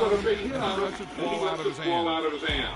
for the big hit on us, and he lets it fall out of his hand.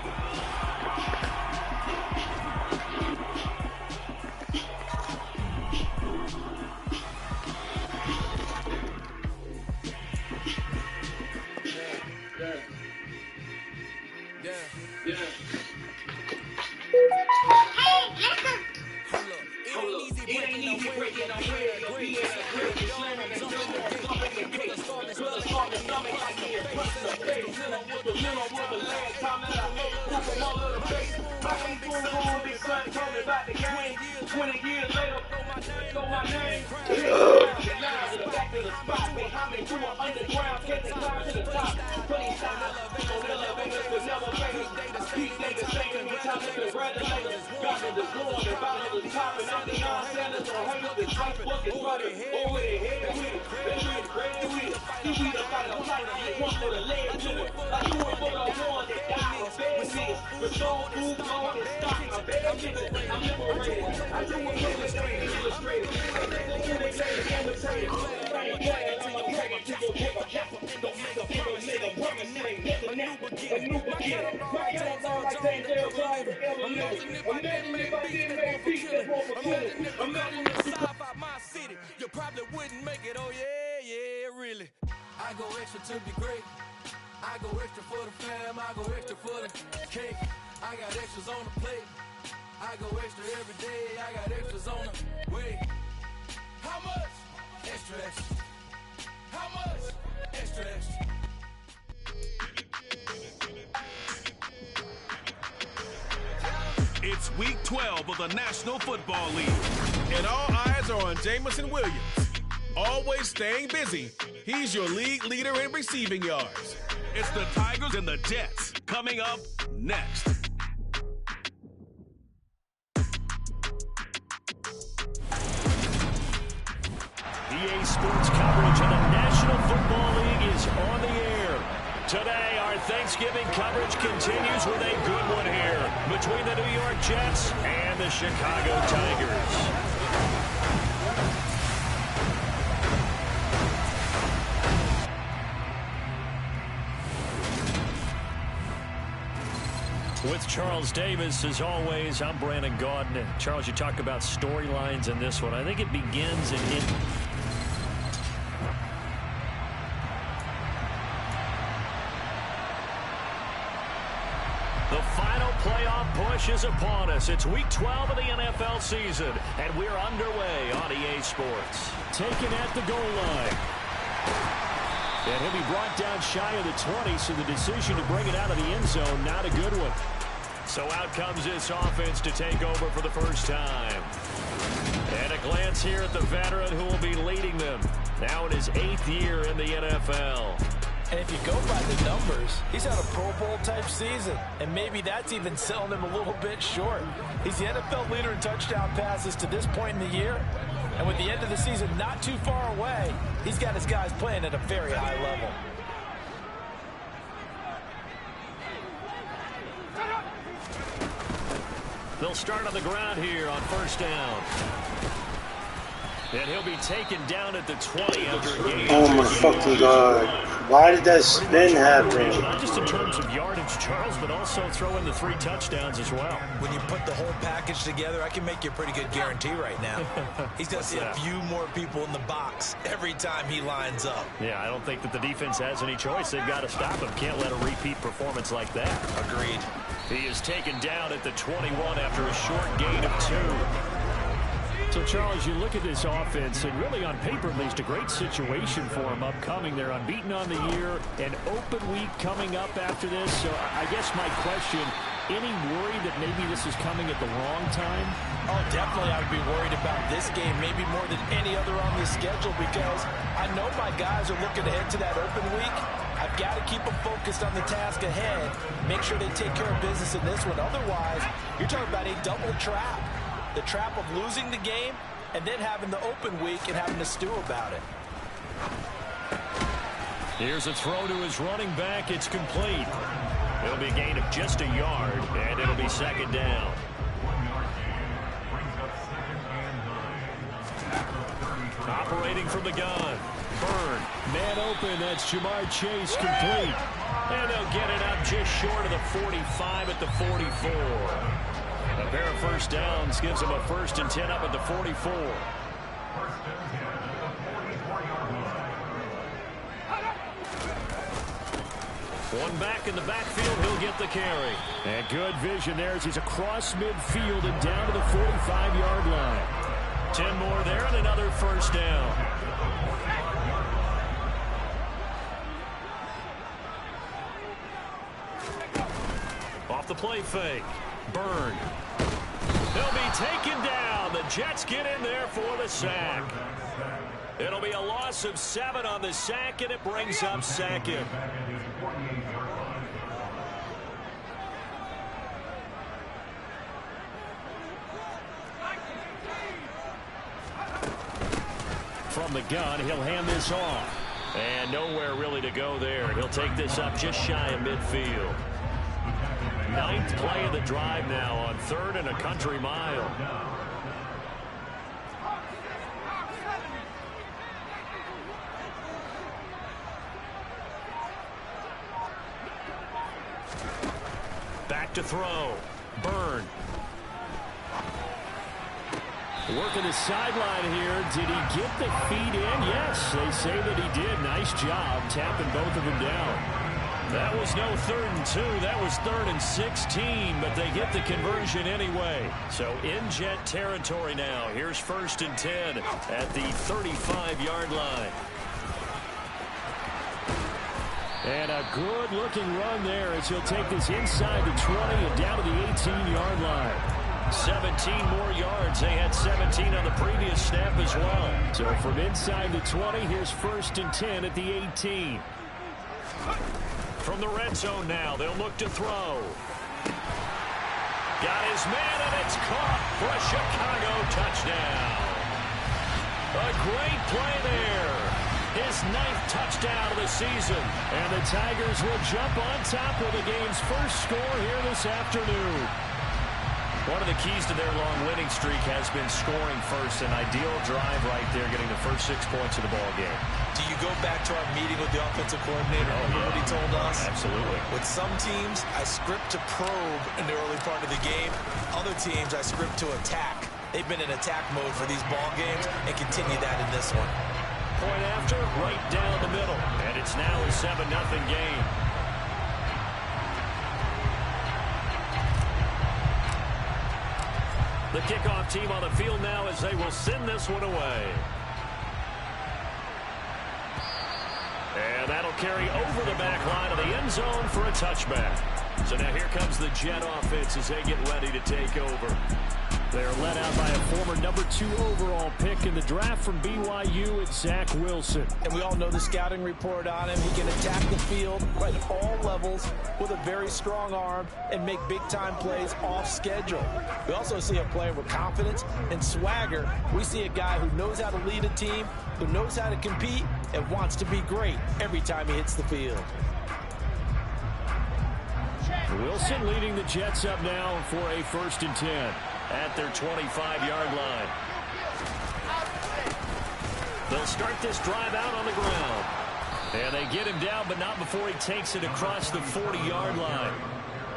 You probably wouldn't make it, oh yeah, really. I go extra to be great. I go extra for the fam, I go extra for the cake. I got extras on the plate. I go extra every day, I got extras on the way. How much? Extra, extra. How much? Extra, extra. It's week 12 of the National Football League, and all eyes are on Jamison Williams. Always staying busy, he's your league leader in receiving yards. It's the Tigers and the Jets coming up next. EA Sports coverage of the National Football League is on the air. Today, our Thanksgiving coverage continues with a good one here between the New York Jets and the Chicago Tigers. With Charles Davis, as always, I'm Brandon Gaudin. Charles, you talk about storylines in this one. I think it begins in the final playoff push is upon us. It's week 12 of the NFL season, and we're underway on EA Sports. Taken at the goal line. And he'll be brought down shy of the 20, so the decision to bring it out of the end zone, not a good one. So out comes this offense to take over for the first time. And a glance here at the veteran who will be leading them. Now in his 8th year in the NFL. And if you go by the numbers, he's had a Pro Bowl type season. And maybe that's even selling him a little bit short. He's the NFL leader in touchdown passes to this point in the year. And with the end of the season not too far away, he's got his guys playing at a very high level. They'll start on the ground here on first down. And he'll be taken down at the 20 after a game. Oh my fucking God. Why did that spin happen? Not just in terms of yardage, Charles, but also throw in the 3 touchdowns as well. When you put the whole package together, I can make you a pretty good guarantee right now. He's going to see a few more people in the box every time he lines up. Yeah, I don't think that the defense has any choice. They've got to stop him. Can't let a repeat performance like that. Agreed. He is taken down at the 21 after a short gain of 2. So, Charles, you look at this offense, and really on paper, at least, a great situation for them upcoming. They're unbeaten on the year, an open week coming up after this. So I guess my question, any worry that maybe this is coming at the wrong time? Oh, definitely I would be worried about this game, maybe more than any other on the schedule, because I know my guys are looking ahead to that open week. I've got to keep them focused on the task ahead, make sure they take care of business in this one. Otherwise, you're talking about a double trap. The trap of losing the game and then having the open week and having to stew about it. Here's a throw to his running back. It's complete. It'll be a gain of just a yard, and it'll be second down. Operating from the gun. Burn. Man open. That's Jamar Chase complete. And they'll get it up just short of the 45 at the 44. A pair of first downs gives them a 1st and 10 up at the 44. One back in the backfield, he'll get the carry. And good vision there as he's across midfield and down to the 45-yard line. 10 more there and another first down. Off the play fake. Burn. He'll be taken down. The Jets get in there for the sack. It'll be a loss of 7 on the sack, and it brings up 2nd. From the gun, he'll hand this off. And nowhere really to go there. He'll take this up just shy of midfield. 9th play of the drive now on 3rd and a country mile. Back to throw. Burn. Working the sideline here. Did he get the feet in? Yes, they say that he did. Nice job tapping both of them down. That was no 3rd and 2. That was 3rd and 16, but they get the conversion anyway. So in Jet territory now. Here's 1st and 10 at the 35-yard line. And a good-looking run there as he'll take this inside the 20 and down to the 18-yard line. 17 more yards. They had 17 on the previous snap as well. So from inside the 20, here's 1st and 10 at the 18. From the red zone now, they'll look to throw. Got his man, and it's caught for a Chicago touchdown. A great play there. His 9th touchdown of the season. And the Tigers will jump on top with the game's first score here this afternoon. One of the keys to their long winning streak has been scoring first. An ideal drive right there, getting the first 6 points of the ball game. Do you go back to our meeting with the offensive coordinator? Remember what he told us? Absolutely. With some teams, I script to probe in the early part of the game. Other teams, I script to attack. They've been in attack mode for these ball games and continue that in this one. Point after, right down the middle. And it's now a 7-0 game. The kickoff team on the field now as they will send this one away. And that'll carry over the back line of the end zone for a touchback. So now here comes the Jet offense as they get ready to take over. They're led out by a former number 2 overall pick in the draft from BYU, it's Zach Wilson. And we all know the scouting report on him. He can attack the field at all levels with a very strong arm and make big-time plays off schedule. We also see a player with confidence and swagger. We see a guy who knows how to lead a team, who knows how to compete, and wants to be great every time he hits the field. Wilson leading the Jets up now for a 1st and 10 at their 25-yard line. They'll start this drive out on the ground. And they get him down, but not before he takes it across the 40-yard line.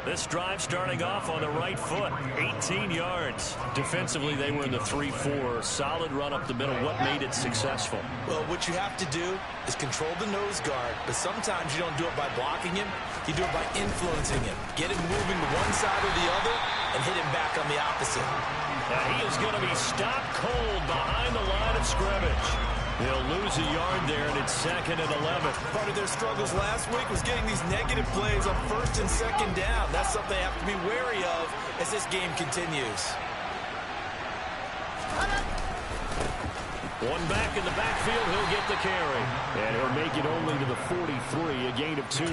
This drive starting off on the right foot, 18 yards. Defensively, they were in the 3-4. Solid run up the middle. What made it successful? Well, what you have to do is control the nose guard, but sometimes you don't do it by blocking him. You do it by influencing him. Get him moving to one side or the other and hit him back on the opposite. Now he is going to be stopped cold behind the line of scrimmage. They'll lose a yard there, and it's 2nd and 11. Part of their struggles last week was getting these negative plays on 1st and 2nd down. That's something they have to be wary of as this game continues. One back in the backfield, he'll get the carry. And he'll make it only to the 43, a gain of 2.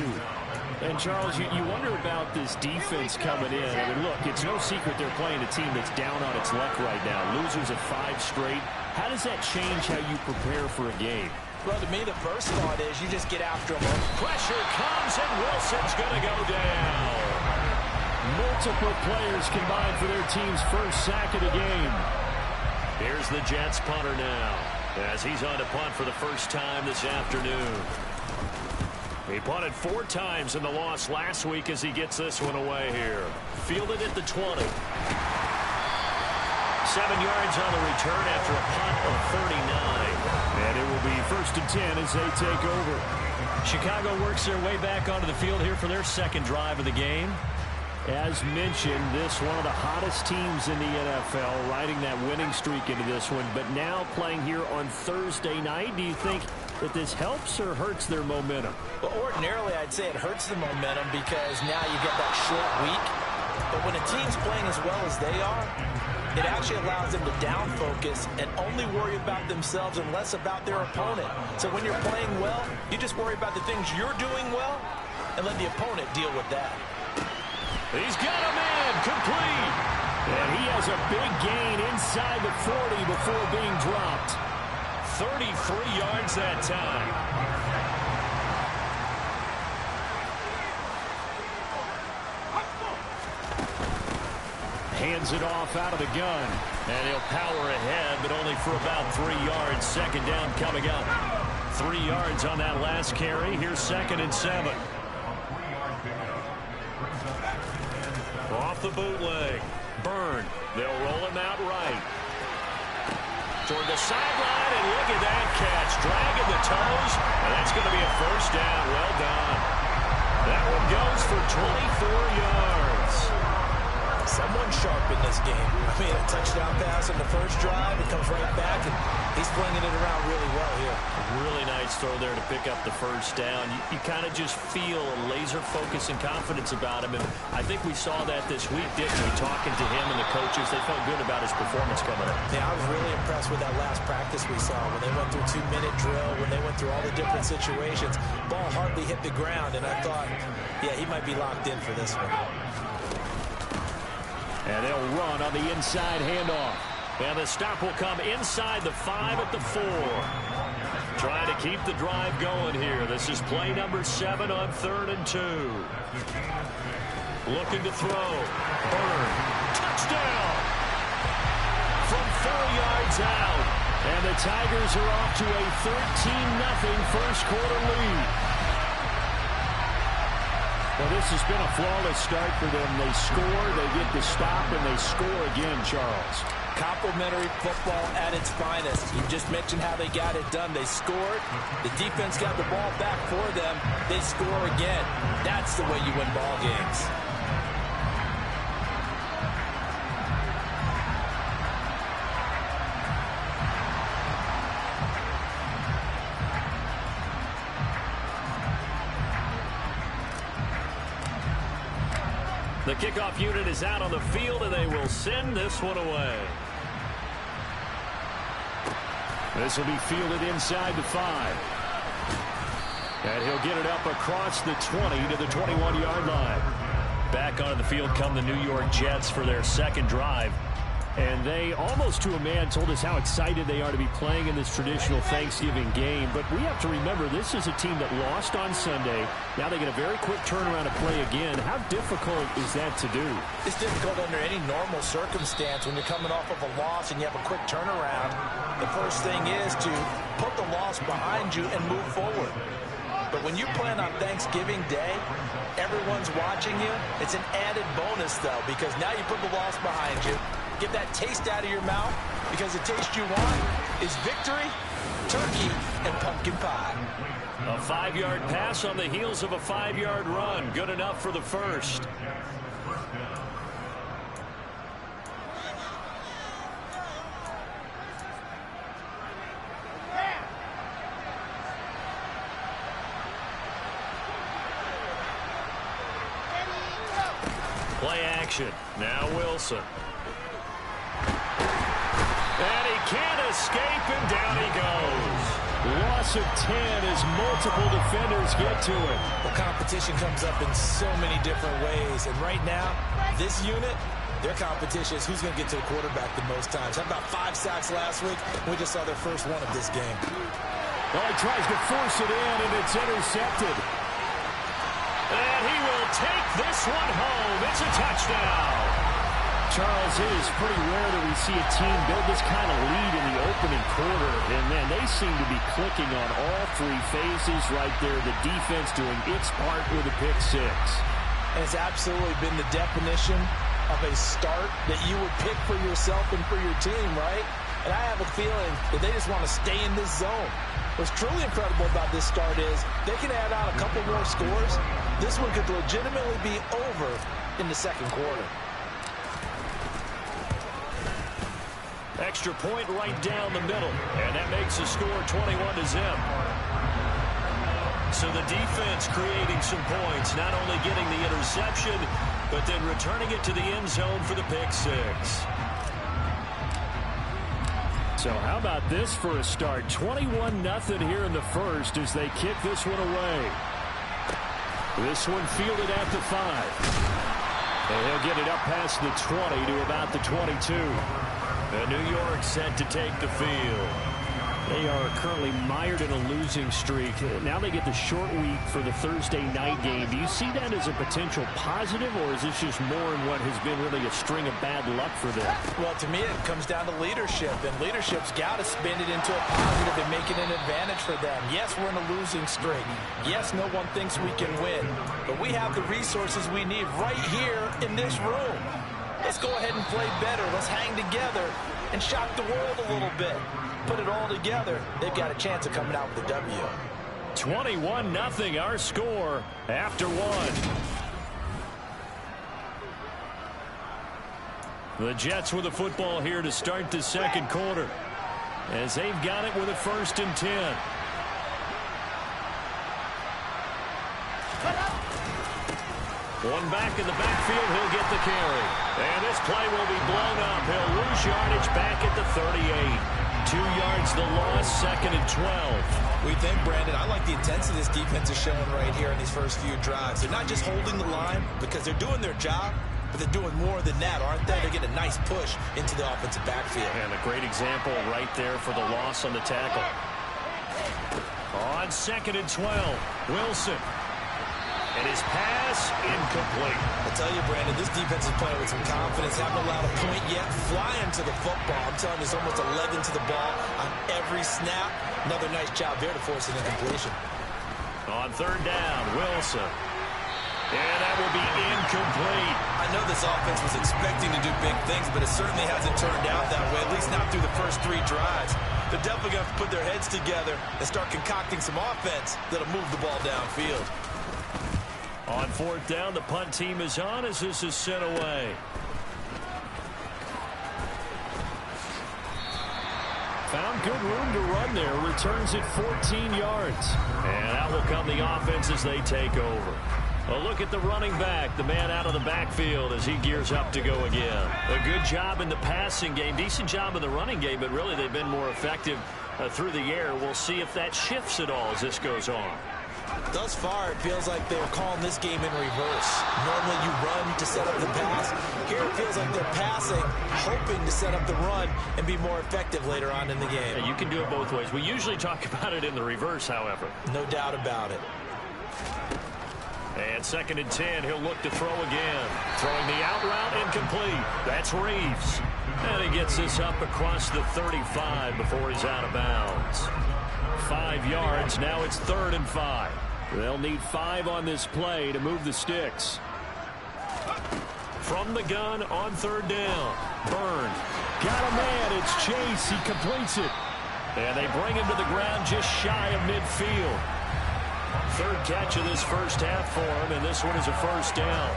And, Charles, you wonder about this defense coming in. I mean, look, it's no secret they're playing a team that's down on its luck right now. Losers of 5 straight. How does that change how you prepare for a game? Well, to me, the first thought is you just get after them. Pressure comes, and Wilson's going to go down. Multiple players combined for their team's first sack of the game. Here's the Jets punter now. as he's on to punt for the first time this afternoon. He punted 4 times in the loss last week as he gets this one away here. Fielded at the 20. 7 yards on the return after a punt of 39. And it will be 1st and 10 as they take over. Chicago works their way back onto the field here for their second drive of the game. As mentioned, this one of the hottest teams in the NFL, riding that winning streak into this one, but now playing here on Thursday night. Do you think that this helps or hurts their momentum? Well, ordinarily, I'd say it hurts the momentum because now you get that short week. But when a team's playing as well as they are, it actually allows them to down focus and only worry about themselves and less about their opponent. So when you're playing well, you just worry about the things you're doing well and let the opponent deal with that. He's got a man complete. And he has a big gain inside the 40 before being dropped. 33 yards that time. Hands it off out of the gun. And he'll power ahead, but only for about 3 yards. Second down coming up. 3 yards on that last carry. Here's 2nd and 7. Off the bootleg. Byrne. They'll roll him out right. Toward the sideline, and look at that catch. Dragging the toes, and that's going to be a first down. Well done. That one goes for 24 yards. Someone sharp in this game. I mean, a touchdown pass on the first drive. It comes right back, and he's flinging it around really well here. Really nice throw there to pick up the first down. You kind of just feel a laser focus and confidence about him, and I think we saw that this week, didn't we? Talking to him and the coaches, they felt good about his performance coming up. Yeah, I was really impressed with that last practice we saw when they went through 2-minute drill, when they went through all the different situations. Ball hardly hit the ground, and I thought, yeah, he might be locked in for this one. And they'll run on the inside handoff. And the stop will come inside the 5 at the 4. Trying to keep the drive going here. This is play number 7 on 3rd and 2. Looking to throw. Byrne. Touchdown! From 4 yards out. And the Tigers are off to a 13-0 first quarter lead. Well, this has been a flawless start for them. They score, they get the stop, and they score again, Charles. Complimentary football at its finest. You just mentioned how they got it done. They scored. The defense got the ball back for them. They score again. That's the way you win ball games. The kickoff unit is out on the field, and they will send this one away. This will be fielded inside the 5. And he'll get it up across the 20 to the 21-yard line. Back onto the field come the New York Jets for their second drive. And they, almost to a man, told us how excited they are to be playing in this traditional Thanksgiving game. But we have to remember, this is a team that lost on Sunday. Now they get a very quick turnaround to play again. How difficult is that to do? It's difficult under any normal circumstance when you're coming off of a loss and you have a quick turnaround. The first thing is to put the loss behind you and move forward. But when you plan on Thanksgiving Day, everyone's watching you. It's an added bonus, though, because now you put the loss behind you. Get that taste out of your mouth, because the taste you want is victory, turkey, and pumpkin pie. A 5-yard pass on the heels of a 5-yard run. Good enough for the first. Play action. Now Wilson. And he can't escape, and down he goes. Loss of 10 as multiple defenders get to it. Well, competition comes up in so many different ways. And right now, this unit, their competition is who's going to get to the quarterback the most times. How about 5 sacks last week? We just saw their first one of this game. Well, he tries to force it in, and it's intercepted. And he will take this one home. It's a touchdown. Charles, it is pretty rare that we see a team build this kind of lead in the opening quarter. And, man, they seem to be clicking on all three phases right there. The defense doing its part with a pick six. And it's absolutely been the definition of a start that you would pick for yourself and for your team, right? And I have a feeling that they just want to stay in this zone. What's truly incredible about this start is they can add on a couple more scores. This one could legitimately be over in the second quarter. Extra point right down the middle, and that makes the score 21-0. So the defense creating some points, not only getting the interception, but then returning it to the end zone for the pick six. So how about this for a start? 21-0 here in the first as they kick this one away. This one fielded at the 5. And he'll get it up past the 20 to about the 22. And New York set to take the field. They are currently mired in a losing streak. Now they get the short week for the Thursday night game. Do you see that as a potential positive, or is this just more in what has been really a string of bad luck for them? Well, to me, it comes down to leadership, and leadership's got to spin it into a positive and make it an advantage for them. Yes, we're in a losing streak. Yes, no one thinks we can win, but we have the resources we need right here in this room. Let's go ahead and play better. Let's hang together and shock the world a little bit. Put it all together, they've got a chance of coming out with a W. 21-0 our score after one. The Jets with the football here to start the second quarter, as they've got it with a 1st and 10. One back in the backfield, he'll get the carry. And this play will be blown up. He'll lose yardage back at the 38. 2 yards the loss, 2nd and 12. We think, Brandon, I like the intensity this defense is showing right here in these first few drives. They're not just holding the line because they're doing their job, but they're doing more than that, aren't they? They're getting a nice push into the offensive backfield. And a great example right there for the loss on the tackle. On 2nd and 12, Wilson. And his pass incomplete. I tell you, Brandon, this defense is playing with some confidence. Haven't allowed a point yet. Flying to the football. I'm telling you, it's almost 11 to the ball on every snap. Another nice job there to force an incompletion. On 3rd down, Wilson. And that will be incomplete. I know this offense was expecting to do big things, but it certainly hasn't turned out that way, at least not through the first 3 drives. They're definitely going to put their heads together and start concocting some offense that'll move the ball downfield. On 4th down, the punt team is on as this is sent away. Found good room to run there. Returns it 14 yards. And out will come the offense as they take over. A look at the running back, the man out of the backfield as he gears up to go again. A good job in the passing game, decent job in the running game, but really they've been more effective through the air. We'll see if that shifts at all as this goes on. Thus far, it feels like they're calling this game in reverse. Normally you run to set up the pass. Here it feels like they're passing, hoping to set up the run and be more effective later on in the game. Yeah, you can do it both ways. We usually talk about it in the reverse, however. No doubt about it. And 2nd and 10, he'll look to throw again. Throwing the out route, incomplete. That's Reeves. And he gets this up across the 35 before he's out of bounds. 5 yards, now it's 3rd and 5. They'll need 5 on this play to move the sticks. From the gun on 3rd down. Byrne. Got a man, it's Chase, he completes it. And they bring him to the ground just shy of midfield. 3rd catch of this first half for him, and this one is a 1st down.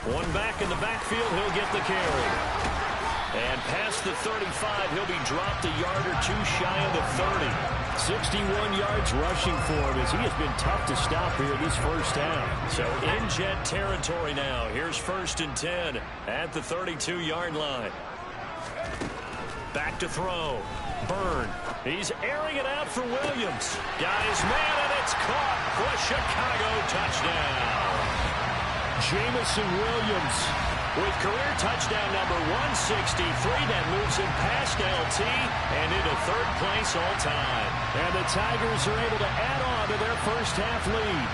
One back in the backfield, he'll get the carry. And past the 35, he'll be dropped a yard or 2 shy of the 30. 61 yards rushing for him as he has been tough to stop here this first half. So in Jet territory now. Here's 1st and 10 at the 32-yard line. Back to throw. Byrne. He's airing it out for Williams. Got his man, and it's caught for a Chicago touchdown. Jamison Williams with career touchdown number 163 that moves him past LT and into third place all time. And the Tigers are able to add on to their first half lead.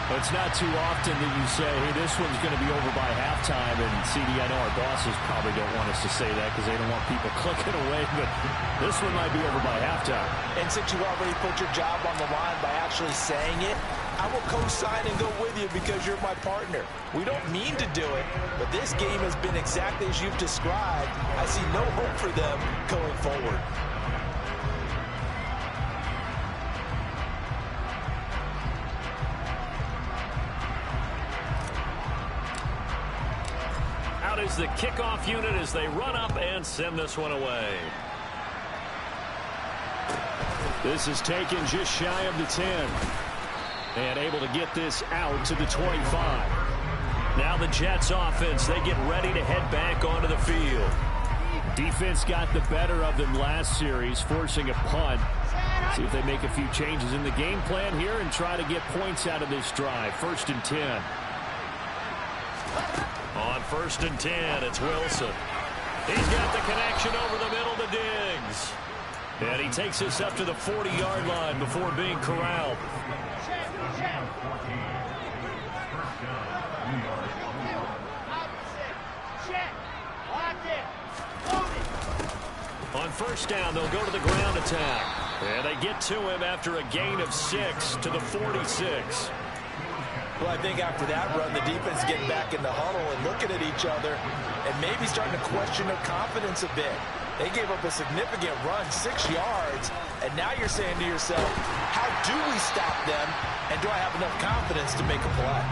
It's not too often that you say, hey, this one's going to be over by halftime. And, CD, I know our bosses probably don't want us to say that because they don't want people clicking away. But this one might be over by halftime. And since you already put your job on the line by actually saying it, I will co-sign and go with you because you're my partner. We don't mean to do it, but this game has been exactly as you've described. I see no hope for them going forward. Is the kickoff unit as they run up and send this one away. This is taken just shy of the 10. And able to get this out to the 25. Now the Jets offense, they get ready to head back onto the field. Defense got the better of them last series, forcing a punt. See if they make a few changes in the game plan here and try to get points out of this drive. 1st and 10. On 1st and 10, it's Wilson. He's got the connection over the middle to Diggs. And he takes us up to the 40-yard line before being corralled. On 1st down, they'll go to the ground attack. And they get to him after a gain of 6 to the 46. Well, I think after that run, the defense getting back in the huddle and looking at each other and maybe starting to question their confidence a bit. They gave up a significant run, 6 yards, and now you're saying to yourself, how do we stop them, and do I have enough confidence to make a play?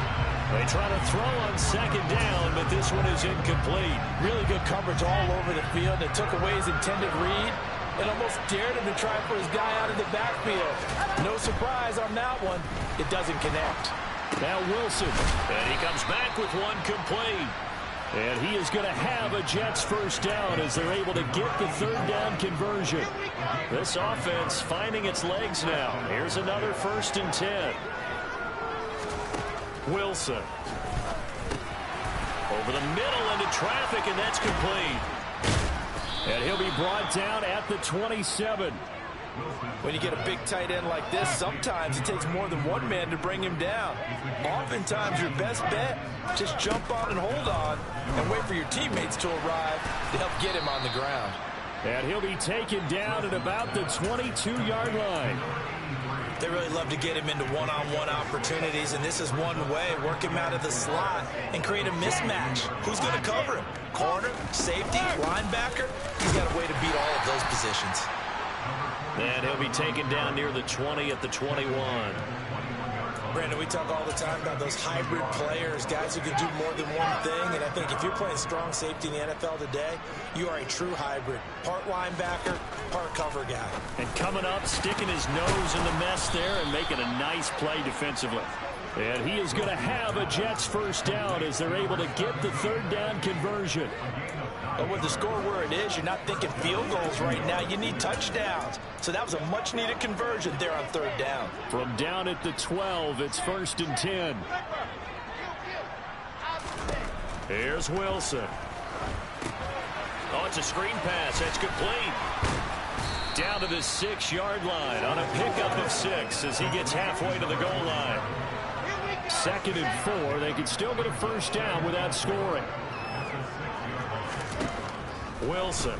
They try to throw on 2nd down, but this one is incomplete. Really good coverage all over the field. It took away his intended read and almost dared him to try for his guy out of the backfield. No surprise on that one. It doesn't connect. Now Wilson, and he comes back with one complete. And he is going to have a Jets 1st down as they're able to get the 3rd down conversion. This offense finding its legs now. Here's another 1st and 10. Wilson. Over the middle into traffic, and that's complete. And he'll be brought down at the 27. When you get a big tight end like this, sometimes it takes more than one man to bring him down. Oftentimes, your best bet, just jump on and hold on and wait for your teammates to arrive to help get him on the ground. And he'll be taken down at about the 22-yard line. They really love to get him into one-on-one opportunities, and this is one way. Work him out of the slot and create a mismatch. Who's going to cover him? Corner, safety, linebacker? He's got a way to beat all of those positions. And he'll be taken down near the 20 at the 21. Brandon, we talk all the time about those hybrid players, guys who can do more than one thing. And I think if you're playing strong safety in the NFL today, you are a true hybrid. Part linebacker, part cover guy. And coming up, sticking his nose in the mess there and making a nice play defensively. And he is going to have a Jets 1st down as they're able to get the 3rd down conversion. But with the score where it is, you're not thinking field goals right now. You need touchdowns. So that was a much-needed conversion there on 3rd down. From down at the 12, it's 1st and 10. Here's Wilson. Oh, it's a screen pass. That's complete. Down to the 6-yard line on a pickup of 6 as he gets halfway to the goal line. 2nd and 4. They can still get a 1st down without scoring. Wilson.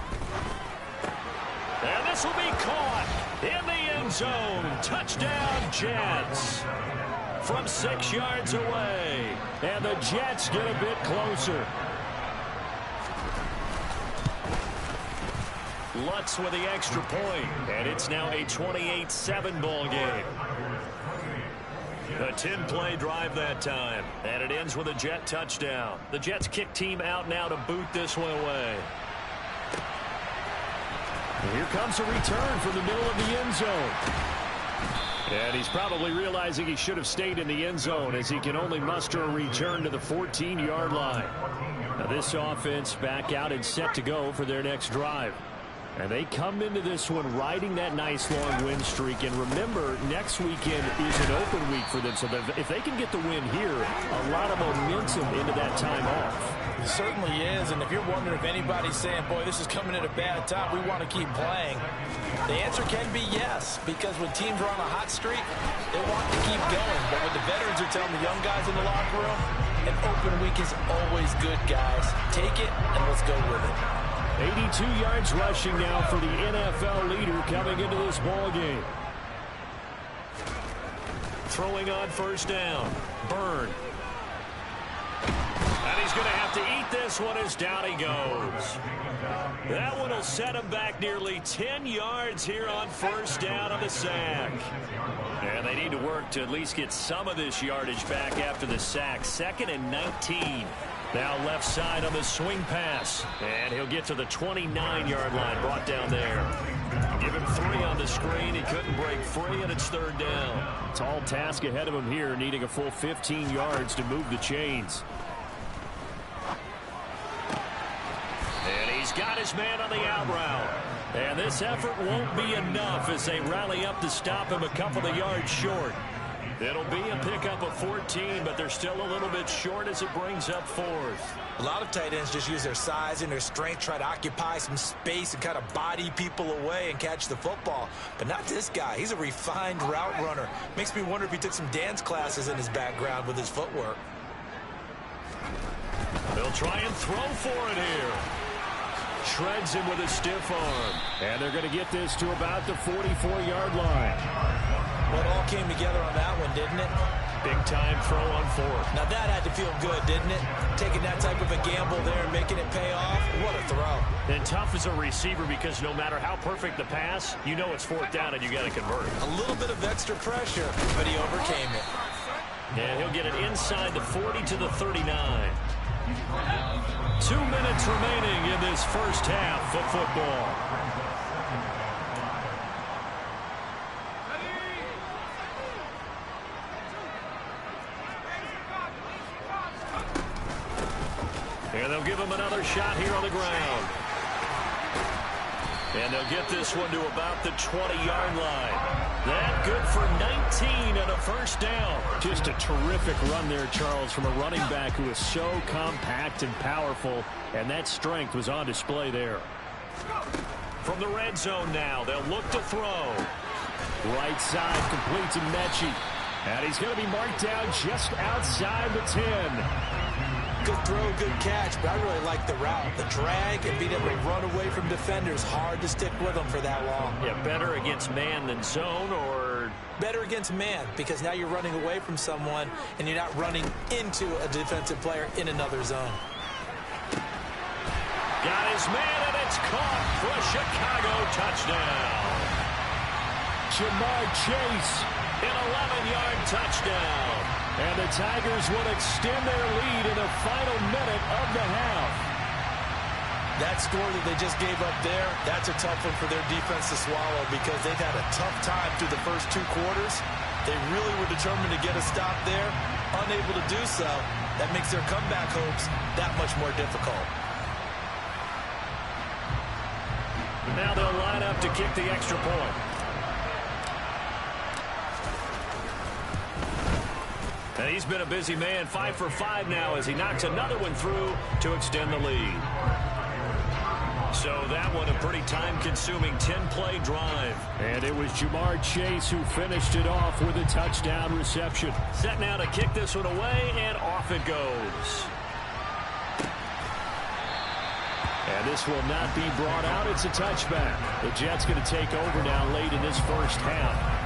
And this will be caught in the end zone. Touchdown, Jets. From 6 yards away. And the Jets get a bit closer. Lutz with the extra point. And it's now a 28-7 ball game. A 10-play drive that time. And it ends with a Jet touchdown. The Jets kick team out now to boot this one away. Here comes a return from the middle of the end zone. And he's probably realizing he should have stayed in the end zone as he can only muster a return to the 14-yard line. Now this offense back out and set to go for their next drive. And they come into this one riding that nice long win streak. And remember, next weekend is an open week for them. So if they can get the win here, a lot of momentum into that time off. It certainly is, and if you're wondering if anybody's saying, boy, this is coming at a bad time, we want to keep playing, the answer can be yes, because when teams are on a hot streak, they want to keep going. But what the veterans are telling the young guys in the locker room, an open week is always good, guys. Take it, and let's go with it. 82 yards rushing now for the NFL leader coming into this ball game. Throwing on first down. Byrne. And he's going to have to eat this one as down he goes. That one will set him back nearly 10 yards here on first down on the sack. And they need to work to at least get some of this yardage back after the sack. 2nd and 19. Now left side on the swing pass. And he'll get to the 29-yard line, brought down there. Give him 3 on the screen. He couldn't break free, and it's 3rd down. Tall task ahead of him here, needing a full 15 yards to move the chains. And he's got his man on the out route. And this effort won't be enough as they rally up to stop him a couple of yards short. It'll be a pickup of 14, but they're still a little bit short as it brings up 4th. A lot of tight ends just use their size and their strength, try to occupy some space and kind of body people away and catch the football. But not this guy. He's a refined route runner. Makes me wonder if he took some dance classes in his background with his footwork. They'll try and throw for it here. Shreds him with a stiff arm. And they're going to get this to about the 44-yard line. Well, it all came together on that one, didn't it? Big time throw on 4th. Now that had to feel good, didn't it? Taking that type of a gamble there and making it pay off. What a throw. And tough as a receiver because no matter how perfect the pass, you know it's 4th down and you got to convert. A little bit of extra pressure, but he overcame it. And he'll get it inside the 40 to the 39. 2 minutes remaining in this first half of football. And they'll give him another shot here on the ground. And they'll get this one to about the 20-yard line. That good for 19 and a first down. Just a terrific run there, Charles, from a running back who is so compact and powerful, and that strength was on display there. From the red zone now, they'll look to throw. Right side complete to Mechie. And he's going to be marked down just outside the 10. Good throw, good catch, but I really like the route. The drag and being able to run away from defenders, hard to stick with them for that long. Yeah, better against man than zone, or? Better against man, because now you're running away from someone and you're not running into a defensive player in another zone. Got his man, and it's caught for a Chicago touchdown. Jamar Chase, an 11-yard touchdown. And the Tigers will extend their lead in the final minute of the half. That score that they just gave up there, that's a tough one for their defense to swallow because they've had a tough time through the first 2 quarters. They really were determined to get a stop there, unable to do so. That makes their comeback hopes that much more difficult. Now they'll line up to kick the extra point. And he's been a busy man, 5 for 5 now as he knocks another one through to extend the lead. So that one a pretty time-consuming 10-play drive. And it was Jamar Chase who finished it off with a touchdown reception. Set now to kick this one away, and off it goes. And this will not be brought out. It's a touchback. The Jets going to take over now late in this first half.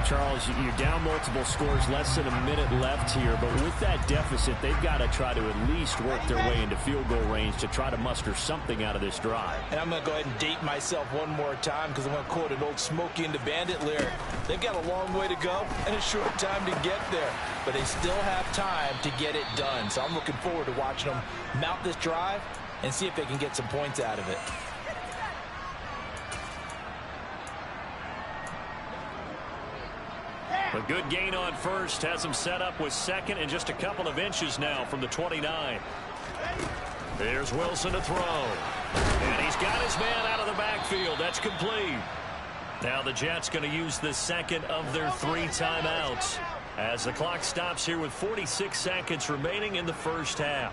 Charles, you're down multiple scores, less than a minute left here, but with that deficit, they've got to try to at least work their way into field goal range to try to muster something out of this drive. And I'm going to go ahead and date myself one more time because I'm going to quote an old Smokey and the Bandit lyric. They've got a long way to go and a short time to get there, but they still have time to get it done. So I'm looking forward to watching them mount this drive and see if they can get some points out of it. A good gain on first has him set up with second and just a couple of inches now from the 29. There's Wilson to throw. And he's got his man out of the backfield. That's complete. Now the Jets going to use the second of their 3 timeouts as the clock stops here with 46 seconds remaining in the first half.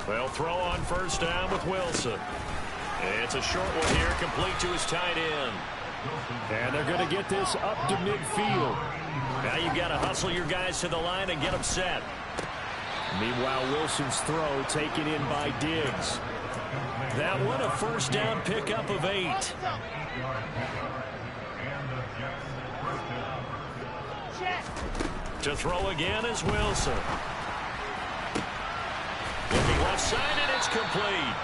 They'll throw on first down with Wilson. It's a short one here, complete to his tight end. And they're going to get this up to midfield. Now you've got to hustle your guys to the line and get them set. Meanwhile, Wilson's throw taken in by Diggs. That one a first down pickup of 8. To throw again is Wilson. Looking left side, and it's complete.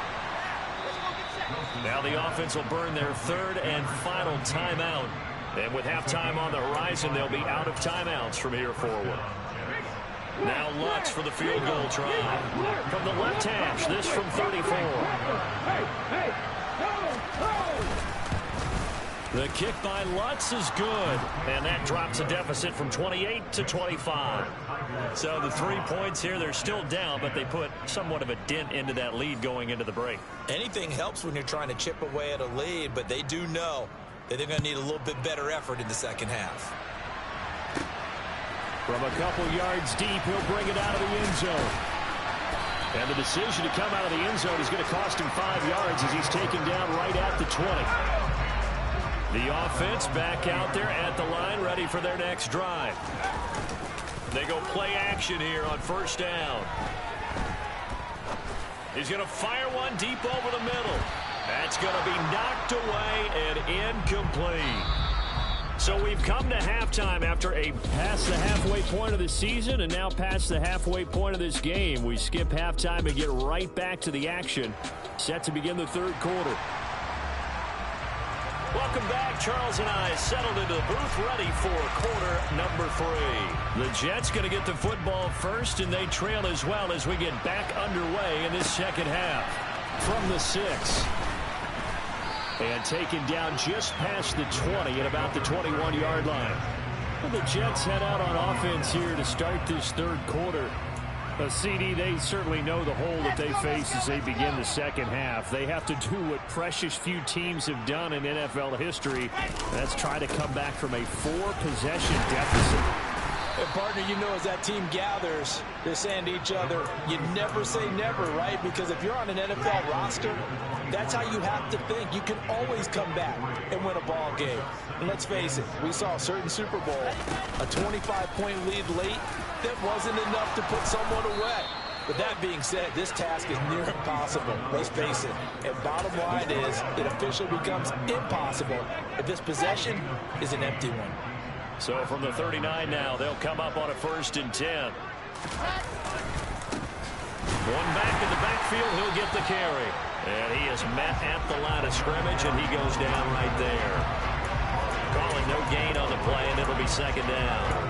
Now the offense will burn their third and final timeout. And with halftime on the horizon, they'll be out of timeouts from here forward. Now Lutz for the field goal try. From the left hash, this from 34. The kick by Lutz is good. And that drops a deficit from 28 to 25. So the 3 points here, they're still down, but they put somewhat of a dent into that lead going into the break. Anything helps when you're trying to chip away at a lead, but they do know that they're going to need a little bit better effort in the second half. From a couple yards deep, he'll bring it out of the end zone. And the decision to come out of the end zone is going to cost him 5 yards as he's taken down right at the 20. The offense back out there at the line, ready for their next drive. They go play action here on first down. He's going to fire one deep over the middle. That's going to be knocked away and incomplete. So we've come to halftime after a past the halfway point of the season and now past the halfway point of this game. We skip halftime and get right back to the action. Set to begin the third quarter. Welcome back. Charles and I settled into the booth ready for quarter number 3. The Jets going to get the football first, and they trail as well as we get back underway in this second half. From the 6. And taken down just past the 20 at about the 21-yard line. And the Jets head out on offense here to start this third quarter. CD, they certainly know the hole that they face as they begin the second half. They have to do what precious few teams have done in NFL history. That's try to come back from a 4-possession deficit. And partner, you know, as that team gathers, they're saying to each other, you never say never, right? Because if you're on an NFL roster, that's how you have to think. You can always come back and win a ball game. And let's face it, we saw a certain Super Bowl, a 25-point lead late, that wasn't enough to put someone away. But that being said, this task is near impossible. Let's face it. And bottom line is, it officially becomes impossible if this possession is an empty one. So from the 39 now, they'll come up on a 1st and 10. One back in the backfield, he'll get the carry. And he is met at the line of scrimmage, and he goes down right there. Calling no gain on the play, and it'll be second down.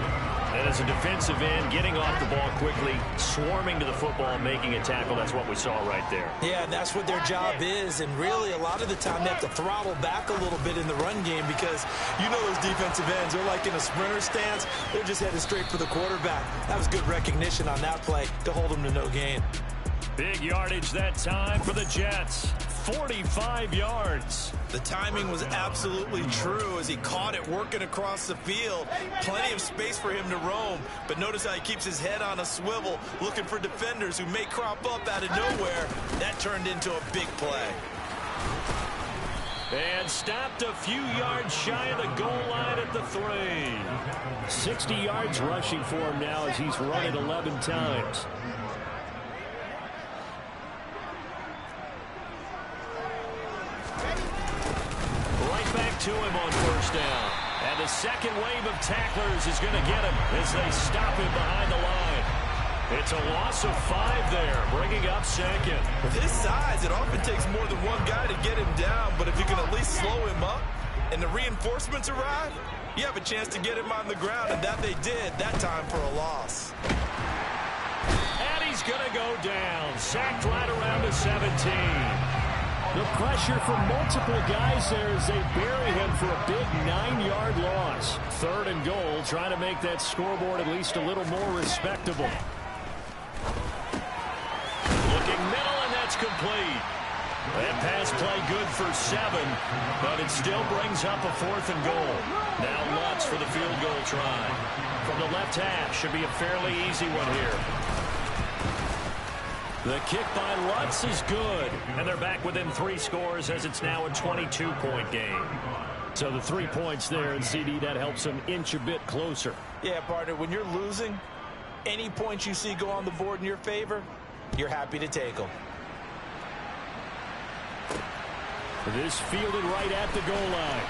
And as a defensive end, getting off the ball quickly, swarming to the football, making a tackle, that's what we saw right there. Yeah, and that's what their job is. And really, a lot of the time, they have to throttle back a little bit in the run game because you know those defensive ends, they're like in a sprinter stance. They're just headed straight for the quarterback. That was good recognition on that play to hold them to no gain. Big yardage that time for the Jets. 45 yards. The timing was absolutely true as he caught it working across the field. Plenty of space for him to roam. But notice how he keeps his head on a swivel looking for defenders who may crop up out of nowhere. That turned into a big play. And stopped a few yards shy of the goal line at the 3. 60 yards rushing for him now as he's run it 11 times. To him on first down. And the second wave of tacklers is going to get him as they stop him behind the line. It's a loss of 5 there, bringing up second. With his size, it often takes more than one guy to get him down, but if you can at least slow him up and the reinforcements arrive, you have a chance to get him on the ground, and that they did that time for a loss. And he's going to go down, sacked right around the 17. The pressure from multiple guys there as they bury him for a big 9-yard loss. 3rd and goal, trying to make that scoreboard at least a little more respectable. Looking middle, and that's complete. That pass play good for 7, but it still brings up a 4th and goal. Now Lutz for the field goal try. From the left hash, should be a fairly easy one here. The kick by Lutz is good. And they're back within 3 scores as it's now a 22-point game. So the 3 points there, and CD, that helps them inch a bit closer. Yeah, partner, when you're losing, any points you see go on the board in your favor, you're happy to take them. This fielded right at the goal line.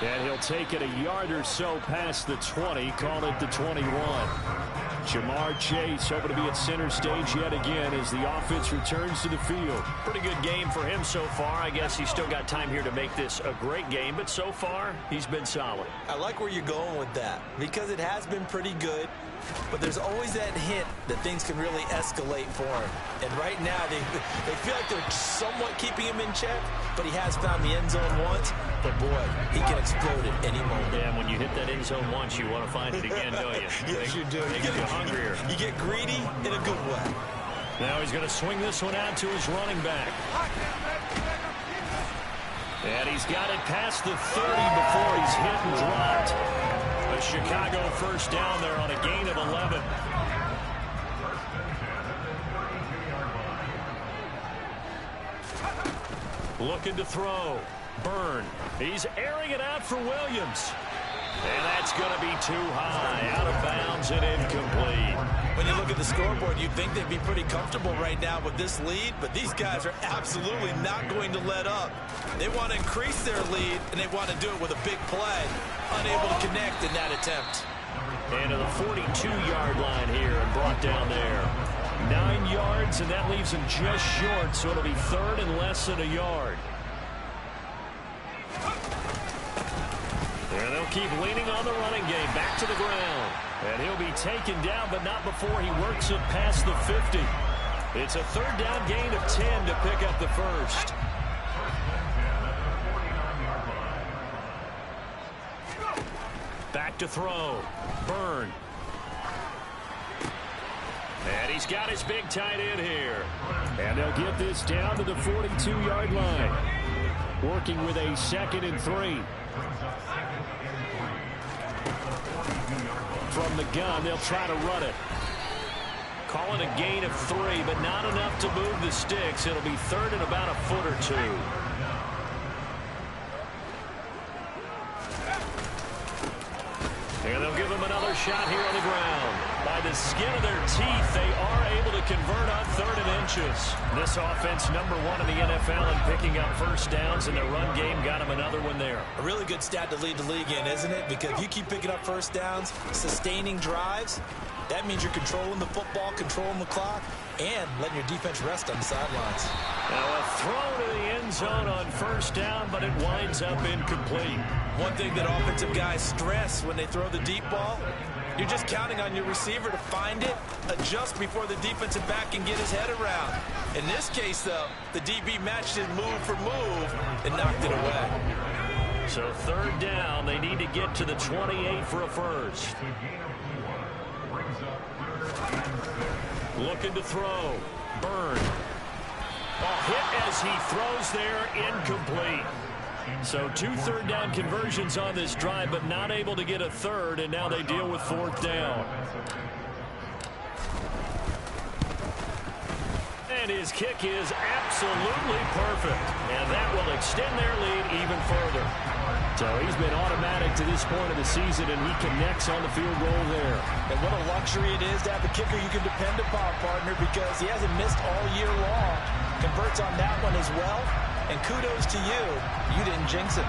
And he'll take it a yard or so past the 20, call it the 21. Jamar Chase hoping to be at center stage yet again as the offense returns to the field. Pretty good game for him so far. I guess he's still got time here to make this a great game, but so far, he's been solid. I like where you're going with that because it has been pretty good, but there's always that hint that things can really escalate for him. And right now, they feel like they're somewhat keeping him in check, but he has found the end zone once. But, boy, he can explode at any moment. Yeah, when you hit that end zone once, you want to find it again, don't you? Yes, you do. Makes you hungrier. You get greedy in a good way. Now he's going to swing this one out to his running back. And he's got it past the 30 before he's hit and dropped. A Chicago first down there on a gain of 11. Looking to throw. Byrne. He's airing it out for Williams. And that's going to be too high. Out of bounds and incomplete. When you look at the scoreboard, you'd think they'd be pretty comfortable right now with this lead, but these guys are absolutely not going to let up. They want to increase their lead, and they want to do it with a big play. Unable to connect in that attempt. And to the 42-yard line here and brought down there. 9 yards, and that leaves him just short, so it'll be third and less than a yard. And they'll keep leaning on the running game. Back to the ground. And he'll be taken down, but not before he works it past the 50. It's a third down gain of 10 to pick up the first. Back to throw. Byrne. And he's got his big tight end here. And they'll get this down to the 42-yard line. Working with a 2nd and 3. From the gun, they'll try to run it. Call it a gain of 3, but not enough to move the sticks. It'll be third and about a foot or 2. And they'll give him another shot here on the ground. By the skin of their teeth, they are able to convert on 3rd and inches. This offense, number 1 in the NFL in picking up first downs, and their run game got him another one there. A really good stat to lead the league in, isn't it? Because you keep picking up first downs, sustaining drives, that means you're controlling the football, controlling the clock, and letting your defense rest on the sidelines. Now a throw to the end zone on first down, but it winds up incomplete. One thing that offensive guys stress when they throw the deep ball, you're just counting on your receiver to find it, adjust before the defensive back can get his head around. In this case, though, the DB matched it move for move and knocked it away. So third down, they need to get to the 28 for a first. Looking to throw. Byrne. Hit as he throws there, incomplete. So 2 third down conversions on this drive, but not able to get a third, and now they deal with 4th down. And his kick is absolutely perfect, and that will extend their lead even further. So he's been automatic to this point of the season, and he connects on the field goal there. And what a luxury it is to have a kicker you can depend upon, partner, because he hasn't missed all year long. Converts on that one as well. And kudos to you. You didn't jinx it.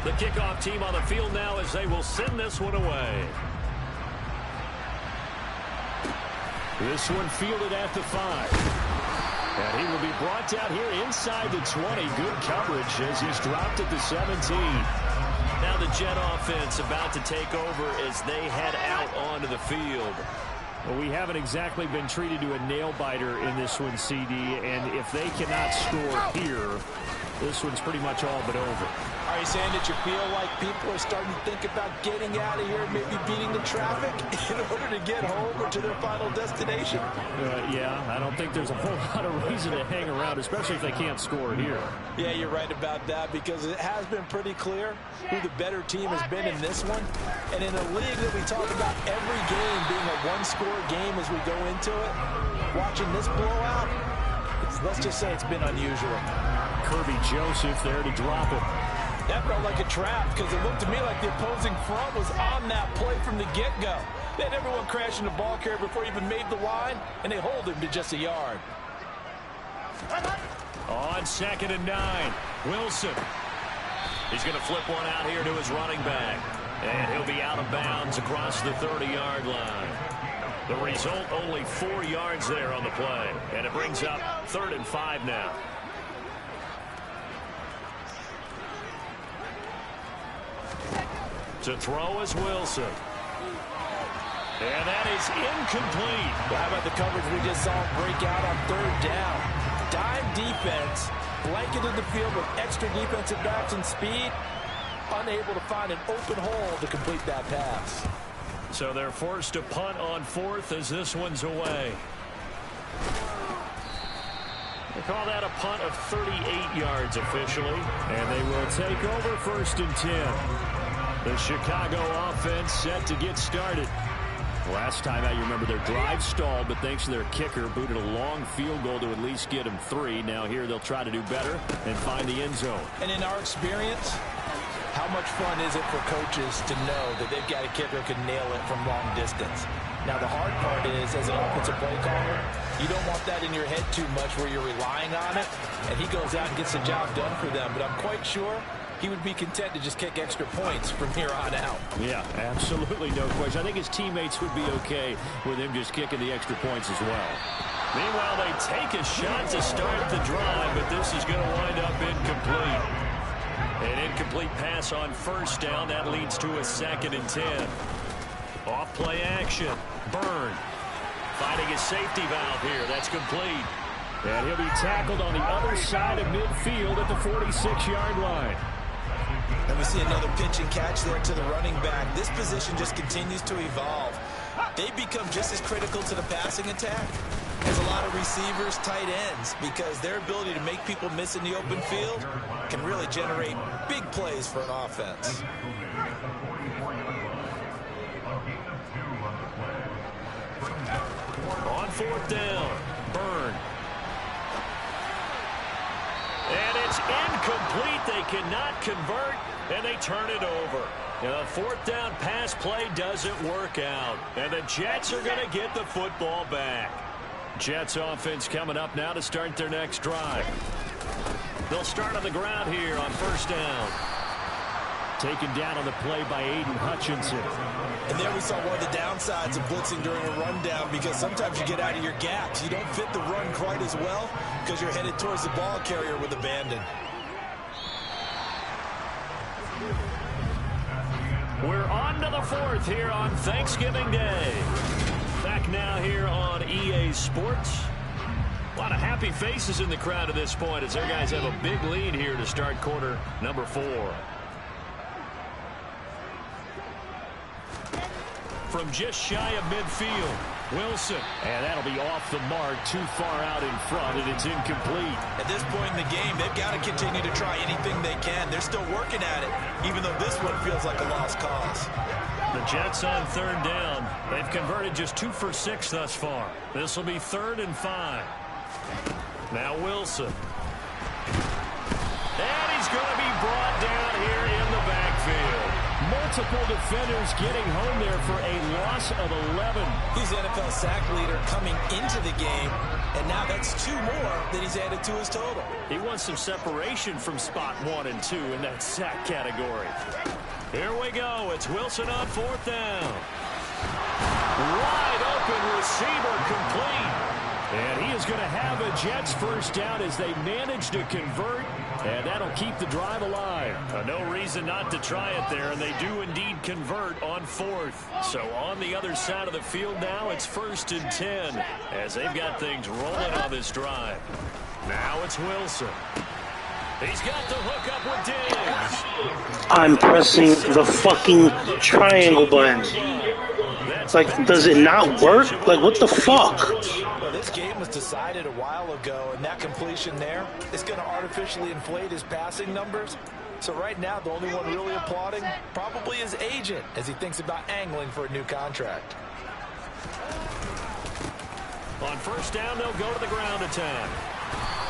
The kickoff team on the field now as they will send this one away. This one fielded at the 5. And he will be brought down here inside the 20. Good coverage as he's dropped at the 17. Now the Jet offense about to take over as they head out onto the field. Well, we haven't exactly been treated to a nail-biter in this one, CD, and if they cannot score here, this one's pretty much all but over. All right, you saying that you feel like people are starting to think about getting out of here and maybe beating the traffic in order to get home or to their final destination? Yeah, I don't think there's a whole lot of reason to hang around, especially if they can't score here. Yeah, you're right about that, because it has been pretty clear who the better team has been in this one. And in a league that we talk about every game being a one-score game as we go into it, watching this blowout, let's just say it's been unusual. Kirby Joseph there to drop it. That felt like a trap, because it looked to me like the opposing front was on that play from the get-go. They had everyone crashing the ball carrier before he even made the line, and they hold him to just a yard. On 2nd and 9, Wilson. He's going to flip one out here to his running back. And he'll be out of bounds across the 30-yard line. The result, only 4 yards there on the play. And it brings up 3rd and 5 now. To throw is Wilson. And that is incomplete. Well, how about the coverage we just saw break out on 3rd down? Dime defense, blanketed the field with extra defensive backs and speed, unable to find an open hole to complete that pass. So they're forced to punt on 4th as this one's away. They call that a punt of 38 yards officially. And they will take over 1st and 10. The Chicago offense set to get started. Last time out, you remember their drive stalled, but thanks to their kicker, booted a long field goal to at least get them 3. Now here they'll try to do better and find the end zone. And in our experience, how much fun is it for coaches to know that they've got a kicker who can nail it from long distance? Now, the hard part is, as an offensive play caller, you don't want that in your head too much where you're relying on it, and he goes out and gets the job done for them. But I'm quite sure he would be content to just kick extra points from here on out. Yeah, absolutely no question. I think his teammates would be okay with him just kicking the extra points as well. Meanwhile, they take a shot to start the drive, but this is going to wind up incomplete. An incomplete pass on 1st down. That leads to a 2nd and 10. Off play action. Byrne finding his safety valve here. That's complete. And he'll be tackled on the other side of midfield at the 46-yard line. And we see another pitch and catch there to the running back. This position just continues to evolve. They become just as critical to the passing attack as a lot of receivers, tight ends, because their ability to make people miss in the open field can really generate big plays for an offense. On 4th down, Byrne. And it's incomplete. They cannot convert, and they turn it over. The 4th down pass play doesn't work out, and the Jets are going to get the football back. Jets offense coming up now to start their next drive. They'll start on the ground here on 1st down. Taken down on the play by Aiden Hutchinson. And there we saw one of the downsides of blitzing during a rundown, because sometimes you get out of your gaps. You don't fit the run quite as well because you're headed towards the ball carrier with abandon. We're on to the 4th here on Thanksgiving Day. Back now here on EA Sports. A lot of happy faces in the crowd at this point as their guys have a big lead here to start quarter number 4. From just shy of midfield, Wilson. And that'll be off the mark, too far out in front, and it's incomplete. At this point in the game, they've got to continue to try anything they can. They're still working at it, even though this one feels like a lost cause. The Jets on 3rd down. They've converted just 2 for 6 thus far. This will be 3rd and 5. Now Wilson. And he's going to be brought down here in the backfield. Multiple defenders getting home there for a loss of 11. He's the NFL sack leader coming into the game, and now that's 2 more that he's added to his total. He wants some separation from spot 1 and 2 in that sack category. Here we go. It's Wilson on 4th down. Wide open receiver complete. And he is going to have a Jets 1st down as they manage to convert, and that'll keep the drive alive. No reason not to try it there, and they do indeed convert on 4th. So on the other side of the field now, it's 1st and 10 as they've got things rolling on this drive. Now it's Wilson. He's got the hook up with Diggs. I'm pressing the fucking triangle button. Like, does it not work? Like, what the fuck? Well, this game was decided a while ago, and that completion there is going to artificially inflate his passing numbers. So right now, the only one really applauding probably his agent as he thinks about angling for a new contract. On first down, they'll go to the ground attack.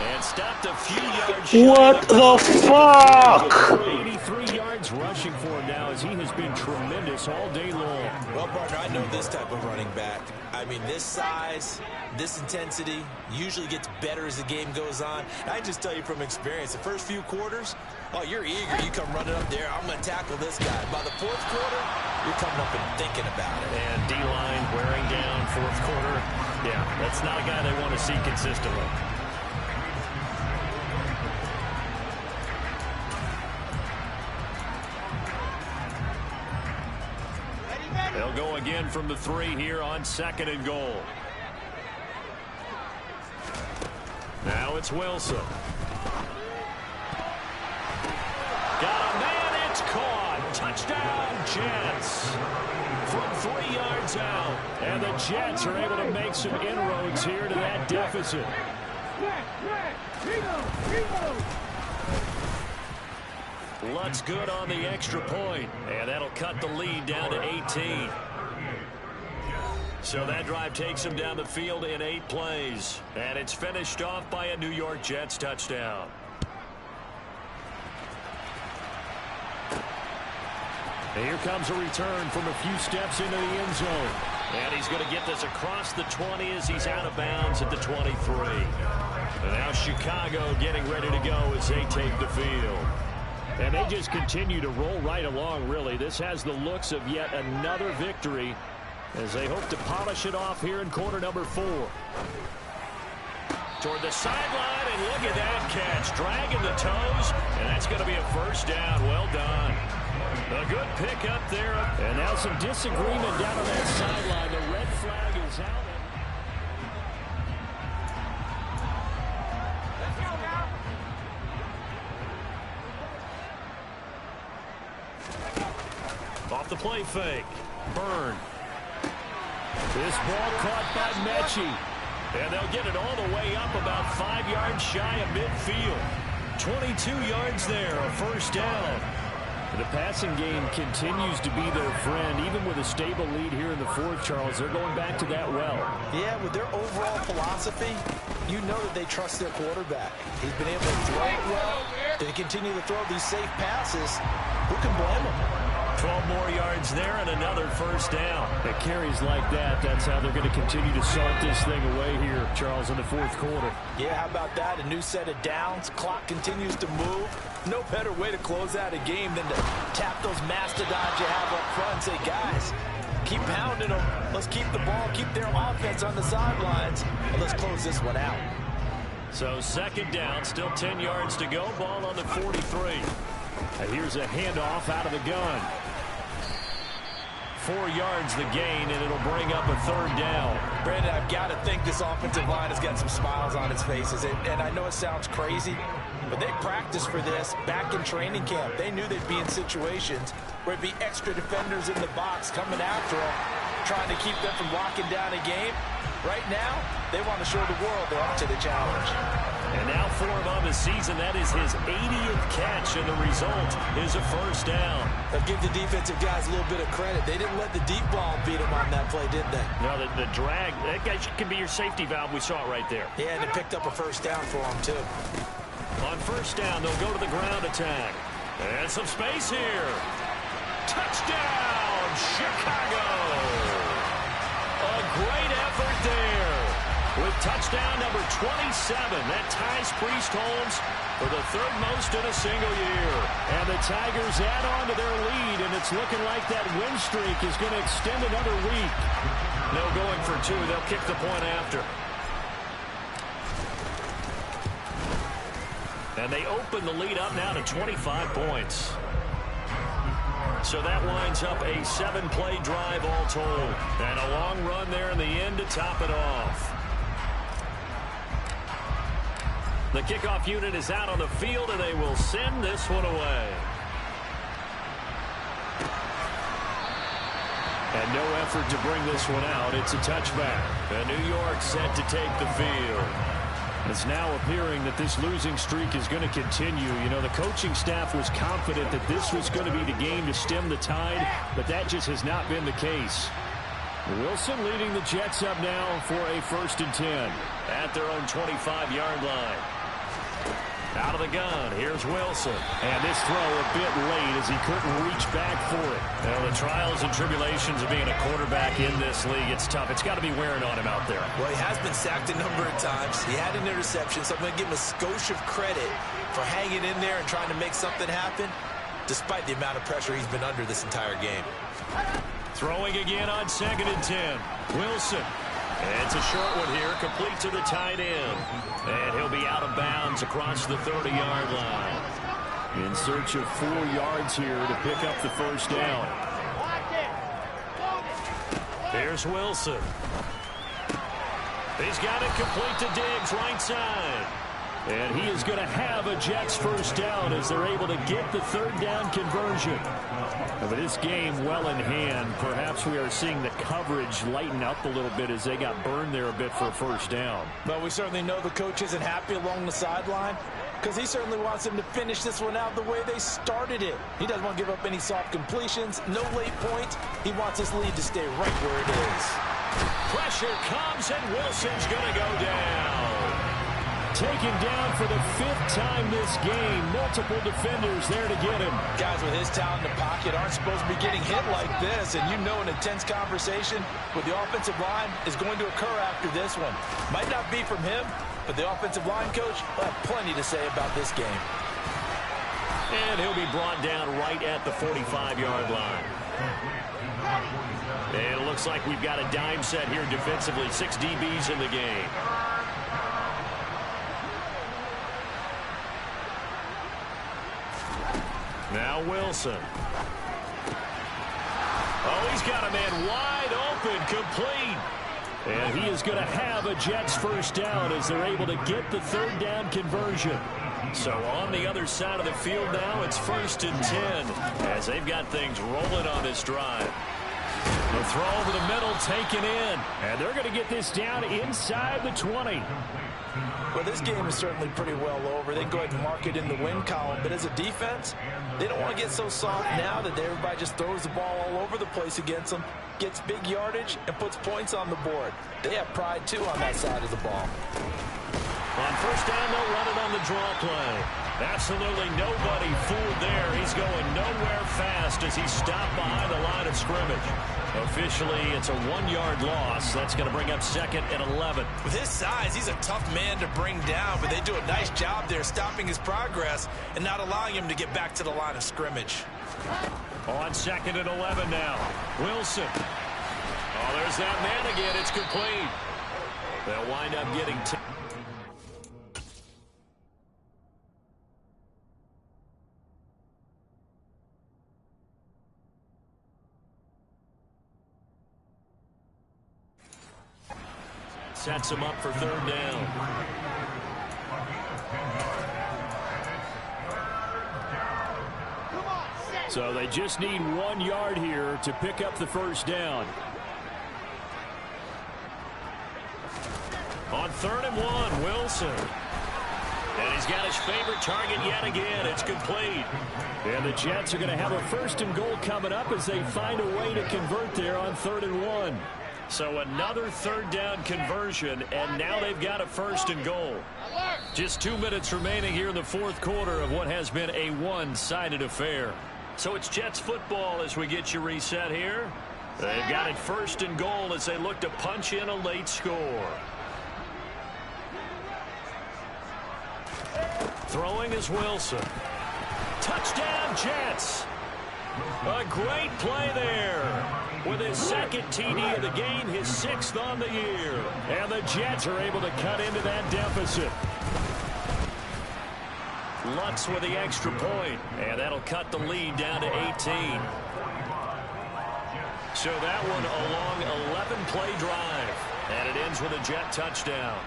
And stopped a few yards shy. What the fuck? 83 yards rushing for him now as he has been tremendous all day long. Well, partner, I know this type of running back. I mean, this size, this intensity usually gets better as the game goes on. I just tell you from experience, the first few quarters, oh, you're eager. You come running up there. I'm going to tackle this guy. By the fourth quarter, you're coming up and thinking about it. And D-line wearing down fourth quarter. Yeah, that's not a guy they want to see consistently. They'll go again from the 3 here on 2nd and goal. Now it's Wilson. Got a man, it's caught. Touchdown, Jets. From 3 yards out. And the Jets are able to make some inroads here to that deficit. Lutz good on the extra point, and that'll cut the lead down to 18. So that drive takes him down the field in 8 plays, and it's finished off by a New York Jets touchdown. And here comes a return from a few steps into the end zone. And he's going to get this across the 20 as he's out of bounds at the 23. And now Chicago getting ready to go as they take the field. And they just continue to roll right along, really. This has the looks of yet another victory as they hope to polish it off here in quarter number 4. Toward the sideline, and look at that catch. Dragging the toes, and that's going to be a first down. Well done. A good pick up there. And now some disagreement down on that sideline. The red flag is out. Off the play fake. Byrne. This ball caught by Mechie. And they'll get it all the way up about 5 yards shy of midfield. 22 yards there, a first down. The passing game continues to be their friend, even with a stable lead here in the 4th, Charles. They're going back to that well. Yeah, with their overall philosophy, you know that they trust their quarterback. He's been able to throw it well. They continue to throw these safe passes. Who can blame them? 12 more yards there and another first down. At carries like that, that's how they're going to continue to salt this thing away here, Charles, in the 4th quarter. Yeah, how about that? A new set of downs. Clock continues to move. No better way to close out a game than to tap those mastodons you have up front and say, guys, keep pounding them. Let's keep the ball, keep their offense on the sidelines, and let's close this one out. So 2nd down, still 10 yards to go. Ball on the 43. And here's a handoff out of the gun. 4 yards the gain, and it'll bring up a 3rd down. Brandon, I've got to think this offensive line has got some smiles on its faces. And I know it sounds crazy, but they practiced for this back in training camp. They knew they'd be in situations where it'd be extra defenders in the box coming after them, trying to keep them from locking down a game. Right now, they want to show the world they're up to the challenge. And now for him on the season, that is his 80th catch, and the result is a first down. They'll give the defensive guys a little bit of credit. They didn't let the deep ball beat them on that play, did they? No, the drag, that guy can be your safety valve. We saw it right there. Yeah, and it picked up a first down for them, too. On first down, they'll go to the ground attack. And some space here. Touchdown, Chicago! A great effort there. With touchdown number 27, that ties Priest Holmes for the 3rd most in a single year. And the Tigers add on to their lead, and it's looking like that win streak is going to extend another week. No going for 2. They'll kick the point after. And they open the lead up now to 25 points. So that winds up a 7-play drive all told. And a long run there in the end to top it off. The kickoff unit is out on the field, and they will send this one away. And no effort to bring this one out. It's a touchback. And New York set to take the field. It's now appearing that this losing streak is going to continue. You know, the coaching staff was confident that this was going to be the game to stem the tide, but that just has not been the case. Wilson leading the Jets up now for a 1st and 10 at their own 25-yard line. Out of the gun, here's Wilson. And this throw a bit late as he couldn't reach back for it. Well, the trials and tribulations of being a quarterback in this league, it's tough. It's got to be wearing on him out there. Well, he has been sacked a number of times. He had an interception, so I'm going to give him a skosh of credit for hanging in there and trying to make something happen, despite the amount of pressure he's been under this entire game. Throwing again on 2nd and 10. Wilson. And it's a short one here, complete to the tight end. And he'll be out of bounds across the 30-yard line. In search of 4 yards here to pick up the 1st down. Here's Wilson. He's got it complete to Diggs, right side. And he is going to have a Jets 1st down as they're able to get the 3rd down conversion. But this game well in hand, perhaps we are seeing the coverage lighten up a little bit as they got burned there a bit for a 1st down. But we certainly know the coach isn't happy along the sideline because he certainly wants them to finish this one out the way they started it. He doesn't want to give up any soft completions, no late points. He wants his lead to stay right where it is. Pressure comes and Wilson's going to go down. Taken down for the 5th time this game. Multiple defenders there to get him. Guys with his talent in the pocket aren't supposed to be getting hit like this. And you know an intense conversation with the offensive line is going to occur after this one. Might not be from him, but the offensive line coach will have plenty to say about this game. And he'll be brought down right at the 45-yard line. And it looks like we've got a dime set here defensively. 6 DBs in the game. Now Wilson. Oh, he's got a man wide open, complete. And he is going to have a Jets 1st down as they're able to get the 3rd down conversion. So on the other side of the field now, it's 1st and 10 as they've got things rolling on this drive. The throw over the middle taken in. And they're going to get this down inside the 20. Well, this game is certainly pretty well over. They can go ahead and mark it in the win column. But as a defense, they don't want to get so soft now that everybody just throws the ball all over the place against them, gets big yardage, and puts points on the board. They have pride, too, on that side of the ball. On 1st down, they'll run it on the draw play. Absolutely nobody fooled there. He's going nowhere fast as he's stopped behind the line of scrimmage. Officially, it's a 1-yard loss. That's going to bring up 2nd and 11. With his size, he's a tough man to bring down, but they do a nice job there stopping his progress and not allowing him to get back to the line of scrimmage. On 2nd and 11 now. Wilson. Oh, there's that man again. It's complete. They'll wind up getting sets him up for 3rd down. So they just need 1 yard here to pick up the 1st down. On 3rd and 1, Wilson. And he's got his favorite target yet again. It's complete. And the Jets are going to have a 1st and goal coming up as they find a way to convert there on 3rd and 1. So another 3rd down conversion, and now they've got a 1st and goal. Just 2 minutes remaining here in the 4th quarter of what has been a one-sided affair. So it's Jets football as we get you reset here. They've got it 1st and goal as they look to punch in a late score. Throwing is Wilson. Touchdown, Jets. A great play there. With his 2nd TD of the game, his 6th on the year. And the Jets are able to cut into that deficit. Lutz with the extra point, and that'll cut the lead down to 18. So that one a long 11-play drive, and it ends with a Jet touchdown.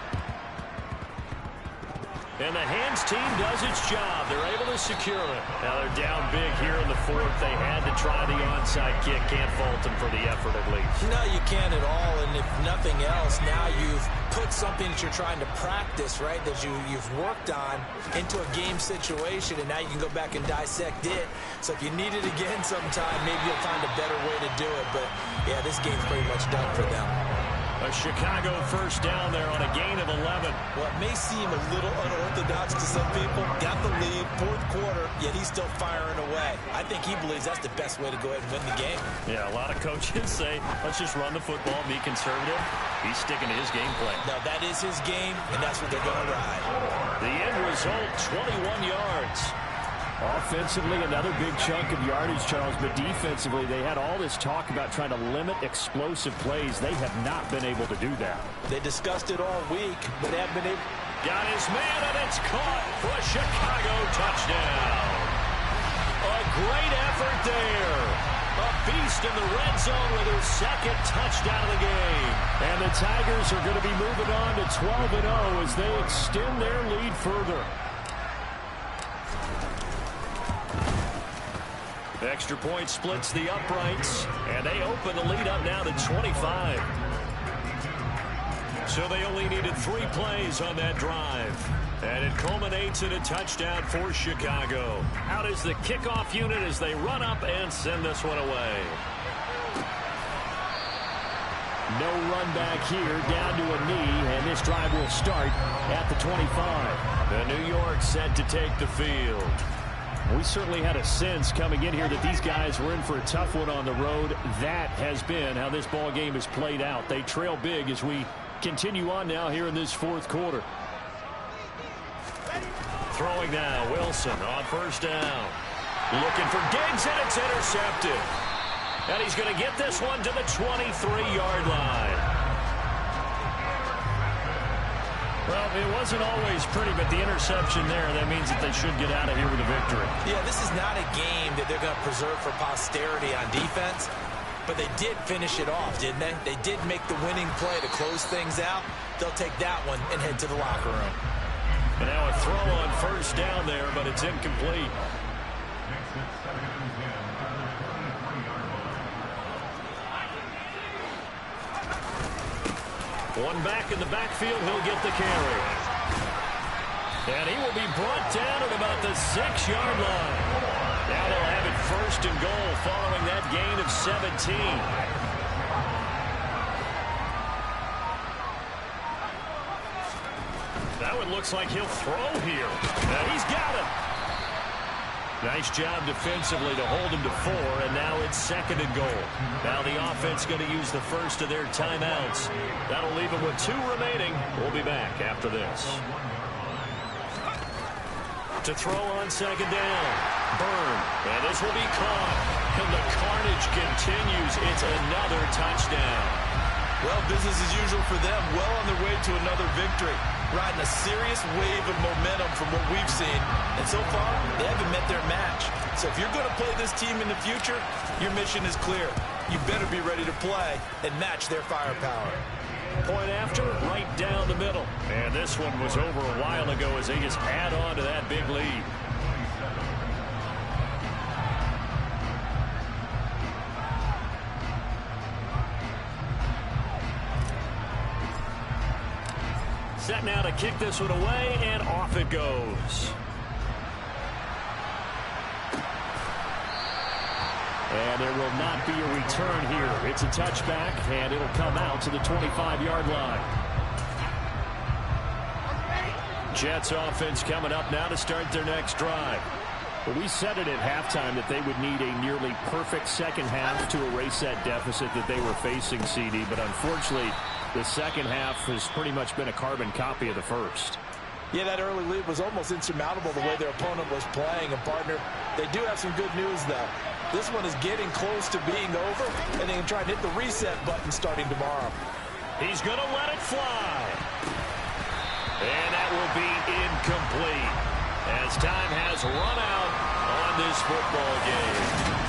And the hands team does its job. They're able to secure it. Now they're down big here in the fourth. They had to try the onside kick. Can't fault them for the effort at least. No, you can't at all. And if nothing else, now you've put something that you're trying to practice, right, that you've worked on into a game situation, and now you can go back and dissect it. So if you need it again sometime, maybe you'll find a better way to do it. But, yeah, this game's pretty much done for them. A Chicago first down there on a gain of 11. Well, it may seem a little unorthodox to some people. Got the lead, fourth quarter, yet he's still firing away. I think he believes that's the best way to go ahead and win the game. Yeah, a lot of coaches say, let's just run the football, be conservative. He's sticking to his game plan. No, that is his game, and that's what they're going to ride. The end result, 21 yards. Offensively, another big chunk of yardage, Charles, but defensively, they had all this talk about trying to limit explosive plays. They have not been able to do that. They discussed it all week, but they haven't been able. Got his man, and it's caught for a Chicago touchdown. A great effort there. A beast in the red zone with her second touchdown of the game. And the Tigers are going to be moving on to 12-0 as they extend their lead further. Extra point splits the uprights, and they open the lead up now to 25. So they only needed 3 plays on that drive. And it culminates in a touchdown for Chicago. Out is the kickoff unit as they run up and send this one away. No run back here, down to a knee, and this drive will start at the 25. The New York set to take the field. We certainly had a sense coming in here that these guys were in for a tough one on the road. That has been how this ball game has played out. They trail big as we continue on now here in this fourth quarter. Throwing now, Wilson on first down. Looking for Diggs, and it's intercepted. And he's going to get this one to the 23-yard line. Well, it wasn't always pretty, but the interception there, that means that they should get out of here with a victory. Yeah, this is not a game that they're going to preserve for posterity on defense, but they did finish it off, didn't they? They did make the winning play to close things out. They'll take that one and head to the locker room. And now a throw on first down there, but it's incomplete. One back in the backfield, he'll get the carry. And he will be brought down at about the 6-yard line. Now they'll have it first and goal following that gain of 17. That one looks like he'll throw here. And he's got it. Nice job defensively to hold him to 4, and now it's second and goal. Now the offense going to use the first of their timeouts. That'll leave them with 2 remaining. We'll be back after this. To throw on second down. Burn. And this will be caught. And the carnage continues. It's another touchdown. Well, business as usual for them. Well on their way to another victory. Riding a serious wave of momentum from what we've seen. And so far, they haven't met their match. So if you're going to play this team in the future, your mission is clear. You better be ready to play and match their firepower. Point after, right down the middle. And this one was over a while ago as they just add on to that big lead. Set now to kick this one away, and off it goes. And there will not be a return here. It's a touchback, and it'll come out to the 25-yard line. Jets offense coming up now to start their next drive. Well, we said it at halftime that they would need a nearly perfect second half to erase that deficit that they were facing, CD. But unfortunately, the second half has pretty much been a carbon copy of the first. Yeah, that early lead was almost insurmountable the way their opponent was playing. And, partner, they do have some good news, though. This one is getting close to being over, and they can try and hit the reset button starting tomorrow. He's going to let it fly. And that will be incomplete as time has run out on this football game.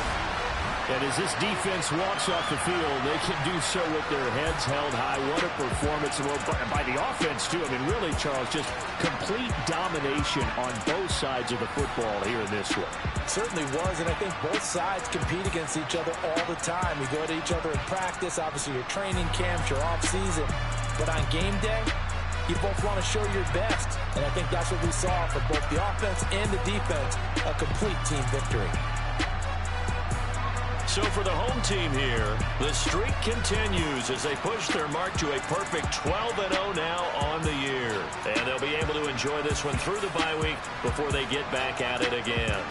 And as this defense walks off the field, they can do so with their heads held high. What a performance. Well, by the offense, too. I mean, really, Charles, just complete domination on both sides of the football here in this one. Certainly was, and I think both sides compete against each other all the time. You go to each other in practice, obviously your training camps, your off-season. But on game day, you both want to show your best. And I think that's what we saw for both the offense and the defense, a complete team victory. So for the home team here, the streak continues as they push their mark to a perfect 12-0 now on the year. And they'll be able to enjoy this one through the bye week before they get back at it again.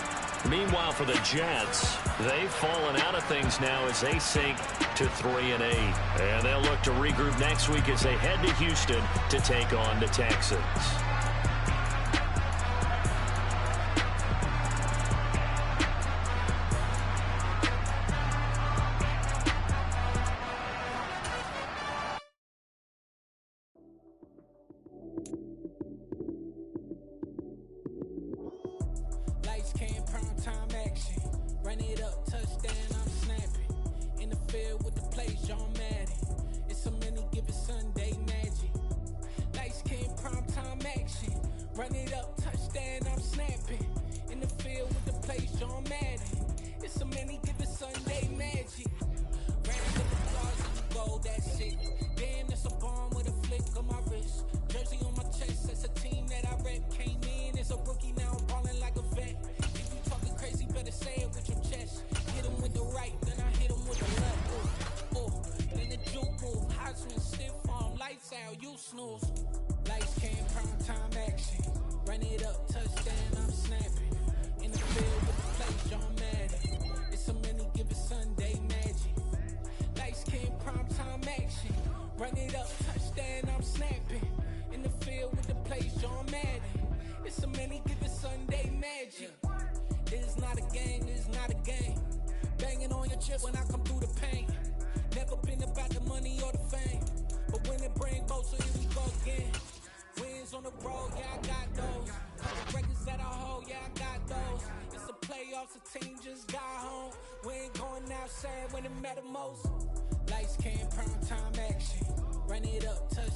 Meanwhile, for the Jets, they've fallen out of things now as they sink to 3-8. And they'll look to regroup next week as they head to Houston to take on the Texans. When I come through the pain, never been about the money or the fame, but when it bring both, so here we go again. Wins on the road, yeah, I got those. Couple records that I hold, yeah, I got those. It's the playoffs, the team just got home. We ain't going outside when it matter most. Lights, cam, prime time action. Run it up, touch.